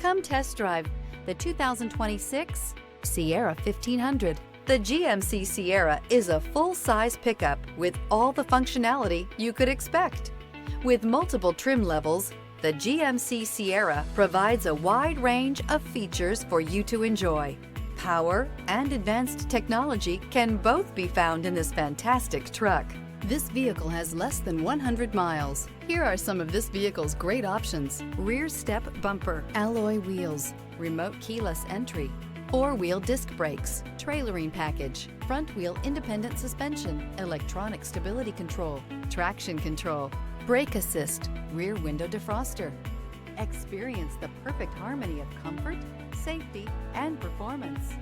Come test drive the 2026 Sierra 1500. The GMC Sierra is a full-size pickup with all the functionality you could expect. With multiple trim levels, the GMC Sierra provides a wide range of features for you to enjoy. Power and advanced technology can both be found in this fantastic truck. This vehicle has less than 100 miles. Here are some of this vehicle's great options: rear step bumper, alloy wheels, remote keyless entry, four-wheel disc brakes, trailering package, front wheel independent suspension, electronic stability control, traction control, brake assist, rear window defroster. Experience the perfect harmony of comfort, safety, and performance.